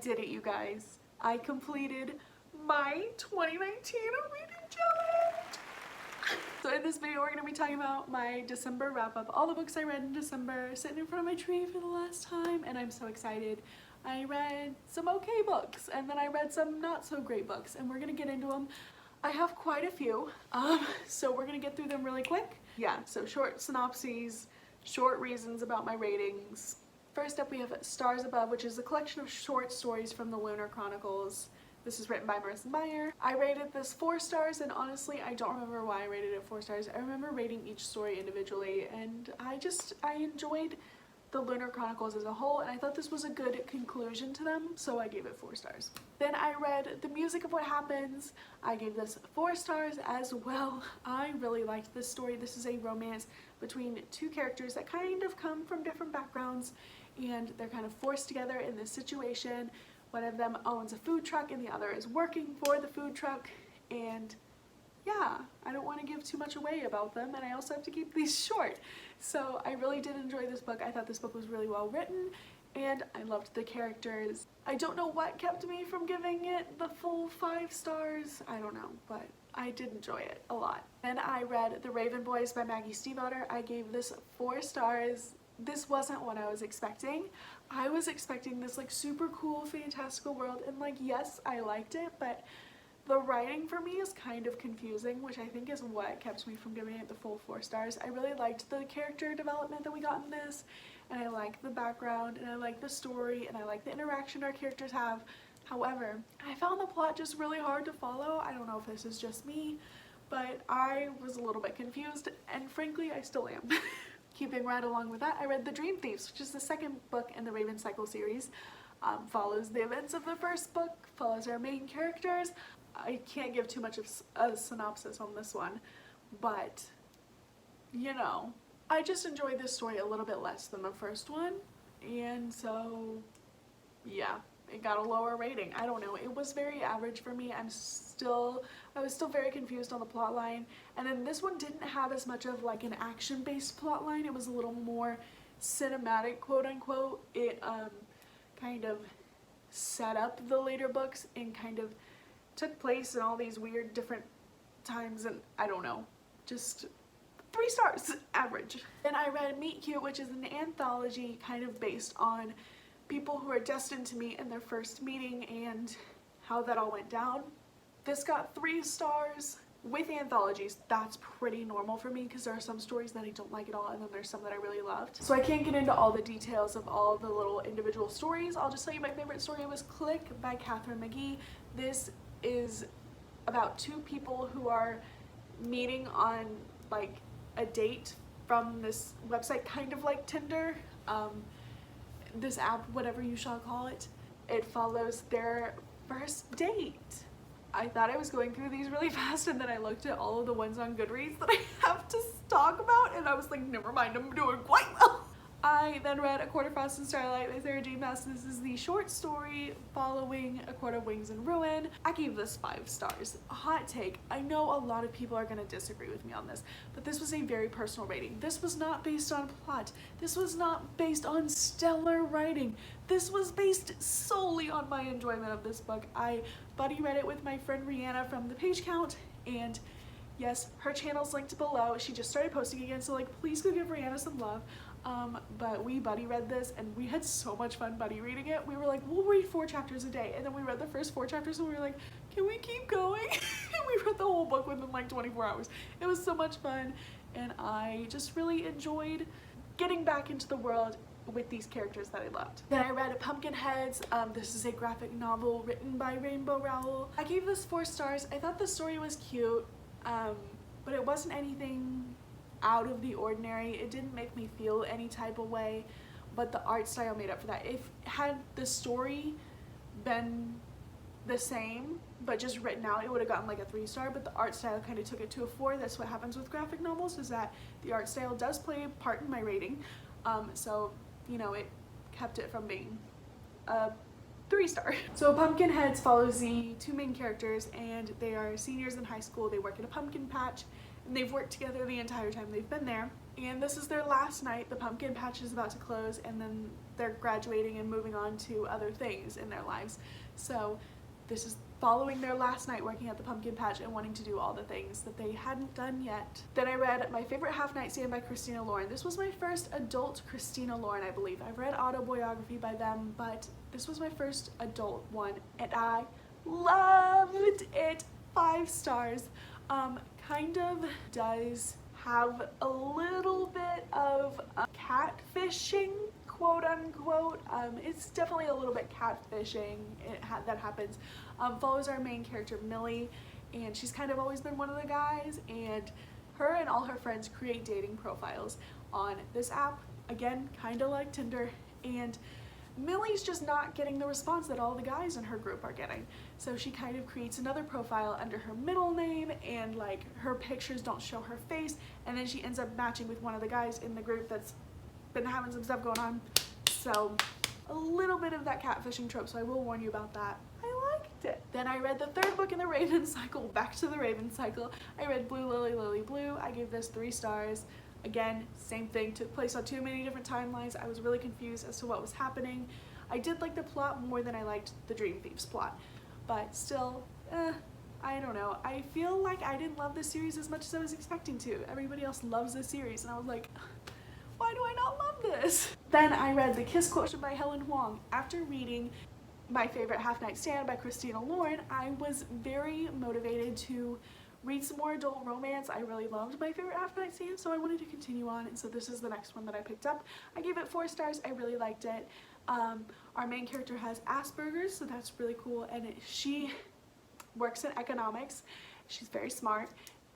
did it, you guys. I completed my 2019 reading challenge. So in this video, we're going to be talking about my December wrap-up, all the books I read in December, sitting in front of my tree for the last time, and I'm so excited. I read some okay books, and then I read some not so great books, and we're going to get into them. I have quite a few, so we're going to get through them really quick. Yeah, so short synopses, short reasons about my ratings. First up, we have Stars Above, which is a collection of short stories from the Lunar Chronicles. This is written by Marissa Meyer. I rated this 4 stars, and honestly, I don't remember why I rated it 4 stars. I remember rating each story individually, and I enjoyed the Lunar Chronicles as a whole, and I thought this was a good conclusion to them, so I gave it 4 stars. Then I read The Music of What Happens. I gave this 4 stars as well. I really liked this story. This is a romance between 2 characters that kind of come from different backgrounds, and they're kind of forced together in this situation. One of them owns a food truck and the other is working for the food truck, and yeah, I don't want to give too much away about them, and I also have to keep these short. So I really did enjoy this book. I thought this book was really well written, and I loved the characters. I don't know what kept me from giving it the full 5 stars. I don't know, but I did enjoy it a lot. Then I read The Raven Boys by Maggie Stiefvater. I gave this 4 stars. This wasn't what I was expecting. I was expecting this like super cool fantastical world, and like, yes, I liked it, but the writing for me is kind of confusing, which I think is what kept me from giving it the full 4 stars. I really liked the character development that we got in this, and I liked the background, and I liked the story, and I liked the interaction our characters have. However, I found the plot just really hard to follow. I don't know if this is just me, but I was a little bit confused, and frankly, I still am. Keeping right along with that, I read The Dream Thieves, which is the 2nd book in the Raven Cycle series. Follows the events of the 1st book, follows our main characters. I can't give too much of a synopsis on this one, but, you know, I just enjoyed this story a little bit less than the 1st one, and so, yeah, it got a lower rating. I don't know, it was very average for me. I was still very confused on the plot line, and then this one didn't have as much of like an action-based plot line. It was a little more cinematic, quote-unquote. It kind of set up the later books and kind of took place in all these weird different times, and I don't know, just 3 stars, average. Then I read Meet Cute, which is an anthology kind of based on people who are destined to meet in their first meeting and how that all went down. This got 3 stars. With anthologies, that's pretty normal for me because there are some stories that I don't like at all, and then there's some that I really loved. So I can't get into all the details of all the little individual stories. I'll just tell you my favorite story was Click by Katherine McGee. This is about 2 people who are meeting on like a date from this website, kind of like Tinder, this app, whatever you shall call it. It follows their first date. I thought I was going through these really fast, and then I looked at all of the ones on Goodreads that I have to talk about, and I was like, never mind, I'm doing quite well. I then read A Court of Frost and Starlight by Sarah J. Maas. This is the short story following A Court of Wings and Ruin. I gave this 5 stars. A hot take. I know a lot of people are going to disagree with me on this, but this was a very personal rating. This was not based on plot. This was not based on stellar writing. This was based solely on my enjoyment of this book. I buddy read it with my friend Rihanna from The Page Count, and yes, her channel's linked below. She just started posting again, so like, please go give Rihanna some love. But we buddy read this, and we had so much fun buddy reading it. We were like, we'll read 4 chapters a day, and then we read the first 4 chapters, and we were like, can we keep going? And we read the whole book within like 24 hours. It was so much fun, and I just really enjoyed getting back into the world with these characters that I loved. Then I read Pumpkinheads. This is a graphic novel written by Rainbow.ROWELL. I gave this 4 stars. I thought the story was cute, but it wasn't anything out of the ordinary. It didn't make me feel any type of way, but the art style made up for that. If had the story been the same but just written out, it would have gotten like a 3 star, but the art style kind of took it to a 4. That's what happens with graphic novels, is that the art style does play a part in my rating. So, you know, it kept it from being a 3 star. So Pumpkinheads follows the 2 main characters, and they are seniors in high school. They work at a pumpkin patch, and they've worked together the entire time they've been there. and this is their last night. The pumpkin patch is about to close, and then they're graduating and moving on to other things in their lives. So this is following their last night working at the pumpkin patch and wanting to do all the things that they hadn't done yet. Then I read My Favorite Half Night Stand by Christina Lauren. This was my first adult Christina Lauren, I believe. I've read autobiography by them, but this was my first adult one, and I loved it. 5 stars. Kind of does have a little bit of catfishing, quote unquote. It's definitely a little bit catfishing that happens. Follows our main character Millie, and she's kind of always been one of the guys, and her and all her friends create dating profiles on this app, again kind of like Tinder, and Millie's just not getting the response that all the guys in her group are getting. So she kind of creates another profile under her middle name, and like her pictures don't show her face, and then she ends up matching with one of the guys in the group that's been having some stuff going on. So a little bit of that catfishing trope, so I will warn you about that. I liked it. Then I read the 3rd book in the Raven cycle, back to the Raven cycle. I read Blue Lily Lily Blue. I gave this 3 stars. Again, same thing, took place on too many different timelines. I was really confused as to what was happening. I did like the plot more than I liked the Dream Thieves plot, but still, I don't know. I feel like I didn't love this series as much as I was expecting to. Everybody else loves this series, and I was like, why do I not love this? Then I read The Kiss Quotient by Helen Huang. After reading My Favorite Half Night Stand by Christina Lauren, I was very motivated to read some more adult romance. I really loved My Favorite Half Night Stand, so I wanted to continue on, and so this is the next one that I picked up. I gave it 4 stars. I really liked it. Our main character has Asperger's, so that's really cool, and she works in economics. She's very smart,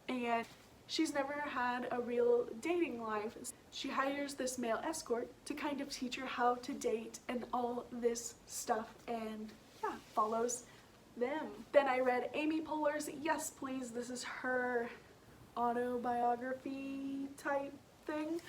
and she's never had a real dating life. She hires this male escort to kind of teach her how to date and all this stuff, and yeah, follows them. Then I read Amy Poehler's Yes Please. This is her autobiography type thing.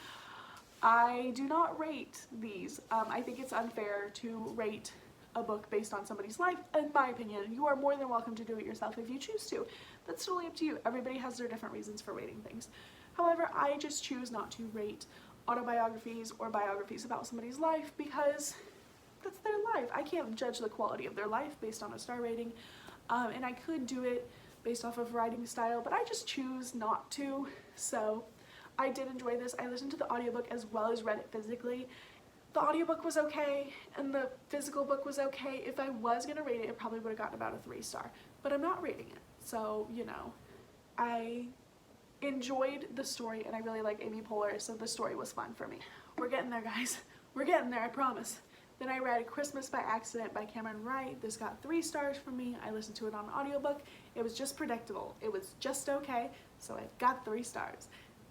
I do not rate these. I think it's unfair to rate a book based on somebody's life, in my opinion. You are more than welcome to do it yourself if you choose to. That's totally up to you. Everybody has their different reasons for rating things. However, I just choose not to rate autobiographies or biographies about somebody's life because that's their life. I can't judge the quality of their life based on a star rating, and I could do it based off of writing style, but I just choose not to. So I did enjoy this. I listened to the audiobook as well as read it physically. The audiobook was okay, and the physical book was okay. If I was gonna rate it, it probably would have gotten about a 3 star, but I'm not rating it. So, you know, I enjoyed the story, and I really like Amy Poehler, so the story was fun for me. We're getting there, guys. We're getting there, I promise. Then I read Christmas by Accident by Cameron Wright. This got 3 stars from me. I listened to it on audiobook. It was just predictable. It was just okay, so it got 3 stars.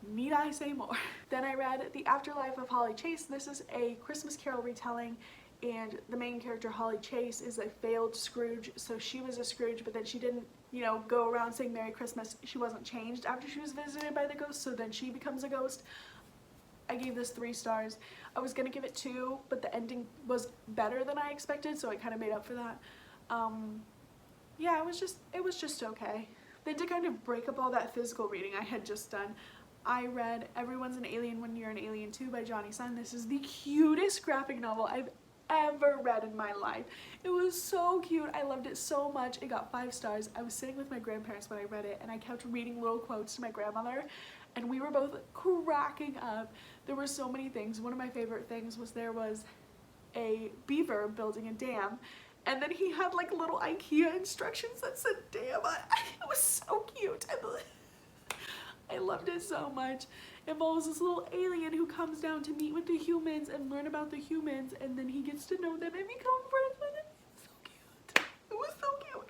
Need I say more? Then I read The Afterlife of Holly Chase. This is a Christmas Carol retelling, and the main character, Holly Chase, is a failed Scrooge. So she was a Scrooge, but then she didn't, you know, go around saying Merry Christmas. She wasn't changed after she was visited by the ghost, so then she becomes a ghost. I gave this 3 stars. I was gonna give it 2, but the ending was better than I expected, so I kind of made up for that. Yeah, it was just okay. Then to kind of break up all that physical reading I had just done, I read Everyone's an Alien When You're an Alien Too by Johnny Sun. This is the cutest graphic novel I've ever read in my life. It was so cute. I loved it so much. It got 5 stars. I was sitting with my grandparents when I read it, and I kept reading little quotes to my grandmother, and we were both cracking up. There were so many things. One of my favorite things was there was a beaver building a dam, and then he had like little IKEA instructions that said dam. It was so cute. I loved it so much. It involves this little alien who comes down to meet with the humans and learn about the humans, and then he gets to know them and become friends with them. It's so cute. It was so cute.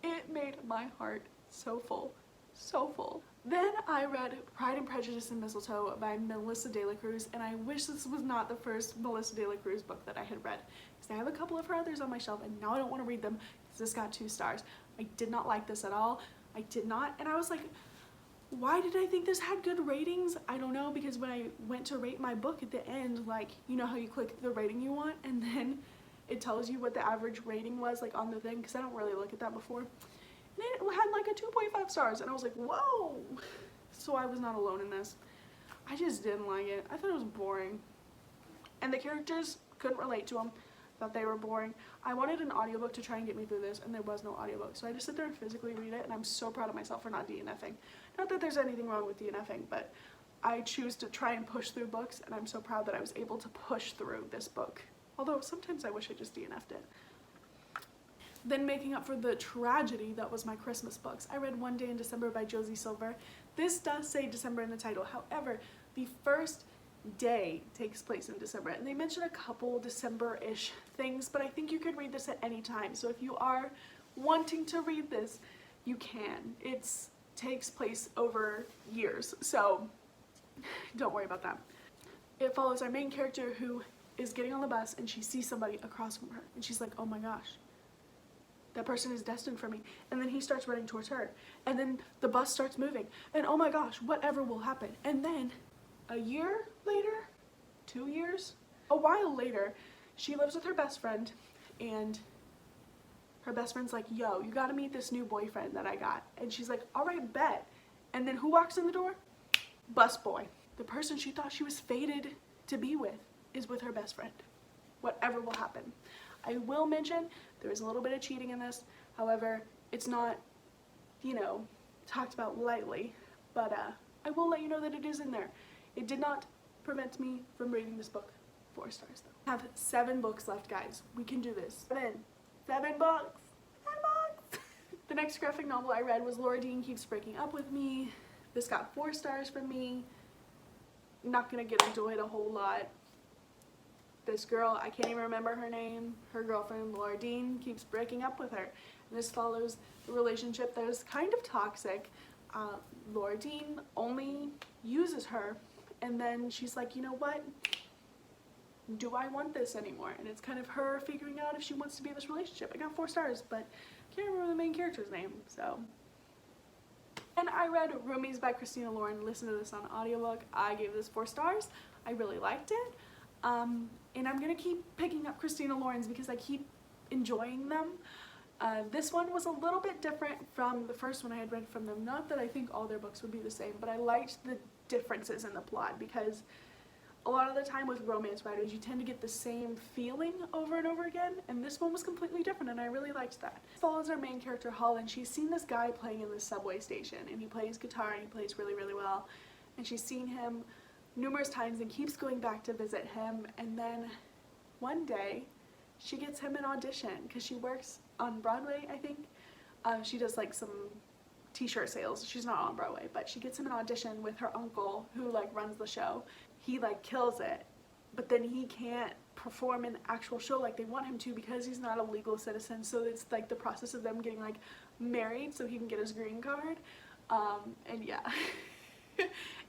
It made my heart so full. So full. Then I read Pride and Prejudice and Mistletoe by Melissa De La Cruz, and I wish this was not the first Melissa De La Cruz book that I had read, because I have a couple of her others on my shelf, and now I don't want to read them because this got 2 stars. I did not like this at all. I did not, and I was like, why did I think this had good ratings? I don't know, because when I went to rate my book at the end, like, you know how you click the rating you want, and then it tells you what the average rating was, like, on the thing, because I don't really look at that before. And it had like a 2.5 stars, and I was like, whoa! So I was not alone in this. I just didn't like it. I thought it was boring. And the characters couldn't relate to them. Thought they were boring. I wanted an audiobook to try and get me through this, and there was no audiobook. So I just sit there and physically read it, and I'm so proud of myself for not DNFing. Not that there's anything wrong with DNFing, but I choose to try and push through books, and I'm so proud that I was able to push through this book. Although sometimes I wish I just DNF'd it. Then making up for the tragedy that was my Christmas books, I read One Day in December by Josie Silver. This does say December in the title. However, the first day takes place in December, and they mention a couple December-ish things, but I think you could read this at any time. So if you are wanting to read this, you can. It takes place over years, so don't worry about that. It follows our main character who is getting on the bus, and she sees somebody across from her, and she's like, oh my gosh, that person is destined for me. And then he starts running towards her, and then the bus starts moving, and oh my gosh, whatever will happen. And then a year later, 2 years, a while later, she lives with her best friend, and her best friend's like, yo, you gotta meet this new boyfriend that I got. And she's like, all right, bet. And then who walks in the door? Busboy. The person she thought she was fated to be with is with her best friend. Whatever will happen. I will mention there is a little bit of cheating in this. However, it's not, you know, talked about lightly, but I will let you know that it is in there. It did not prevent me from reading this book. 4 stars though. I have 7 books left, guys. We can do this. 7 books. 7 books. The next graphic novel I read was Laura Dean Keeps Breaking Up With Me. This got 4 stars from me. Not gonna get into it a whole lot. This girl, I can't even remember her name, her girlfriend Laura Dean keeps breaking up with her. And this follows the relationship that is kind of toxic. Laura Dean only uses her, and then she's like, you know what? Do I want this anymore? And it's kind of her figuring out if she wants to be in this relationship. I got 4 stars, but I can't remember the main character's name, so. And I read Roomies by Christina Lauren. Listen to this on audiobook. I gave this 4 stars. I really liked it. And I'm gonna keep picking up Christina Lauren's because I keep enjoying them. This one was a little bit different from the first one I had read from them. Not that I think all their books would be the same, but I liked the differences in the plot because a lot of the time with romance writers you tend to get the same feeling over and over again, and this one was completely different, and I really liked that. It follows our main character Holland. She's seen this guy playing in the subway station, and he plays guitar and he plays really, really well, and she's seen him numerous times and keeps going back to visit him. And then one day she gets him an audition because she works on Broadway, I think. She does like some t-shirt sales. She's not on Broadway, but she gets him an audition with her uncle who like runs the show. He like kills it, but then he can't perform an actual show like they want him to because he's not a legal citizen. So it's like the process of them getting like married so he can get his green card. And yeah.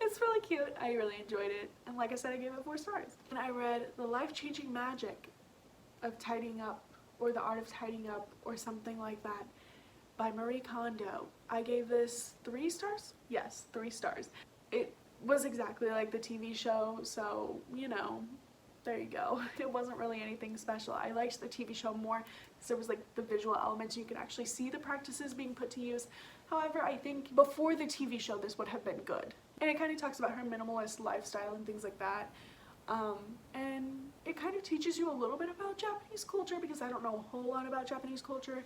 It's really cute. I really enjoyed it, and like I said, I gave it 4 stars. And I read The Life-Changing Magic of Tidying Up, or The Art of Tidying Up, or something like that, by Marie Kondo. I gave this 3 stars? Yes, 3 stars. It was exactly like the TV show, so you know, there you go. It wasn't really anything special. I liked the TV show more because there was like the visual elements. You could actually see the practices being put to use. However, I think before the TV show this would have been good. And it kind of talks about her minimalist lifestyle and things like that. And it kind of teaches you a little bit about Japanese culture because I don't know a whole lot about Japanese culture.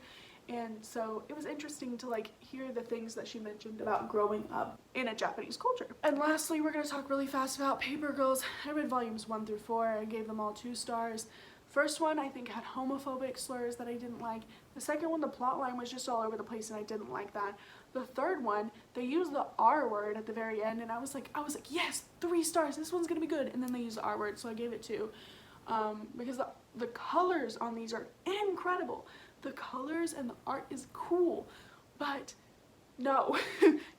And so it was interesting to like hear the things that she mentioned about growing up in a Japanese culture. And lastly, we're going to talk really fast about Paper Girls. I read volumes 1 through 4. I gave them all 2 stars. First one I think had homophobic slurs that I didn't like. The second one, the plot line was just all over the place and I didn't like that. The third one, they used the R word at the very end, and I was like, yes, 3 stars, this one's gonna be good. And then they used the R word, so I gave it 2. Because the colors on these are incredible. The colors and the art is cool, but no,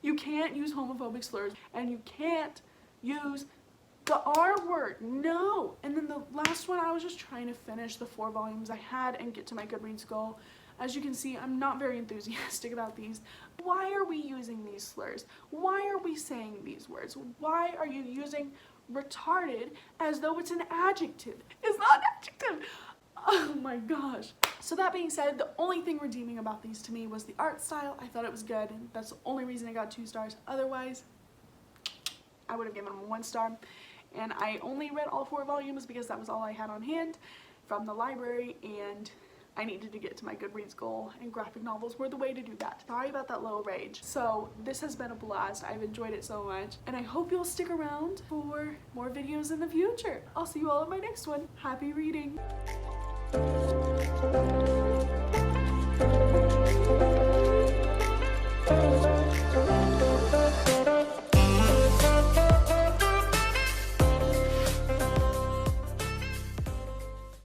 you can't use homophobic slurs, and you can't use the R word, no. And then the last one, I was just trying to finish the 4 volumes I had and get to my Goodreads goal. As you can see, I'm not very enthusiastic about these. Why are we using these slurs? Why are we saying these words? Why are you using retarded as though it's an adjective? It's not an adjective. Oh my gosh. So that being said, the only thing redeeming about these to me was the art style. I thought it was good, and that's the only reason I got 2 stars. Otherwise, I would have given them a 1 star. And I only read all 4 volumes because that was all I had on hand from the library, and I needed to get to my Goodreads goal, and graphic novels were the way to do that. Sorry about that low rage. So this has been a blast. I've enjoyed it so much, and I hope you'll stick around for more videos in the future. I'll see you all in my next one. Happy reading!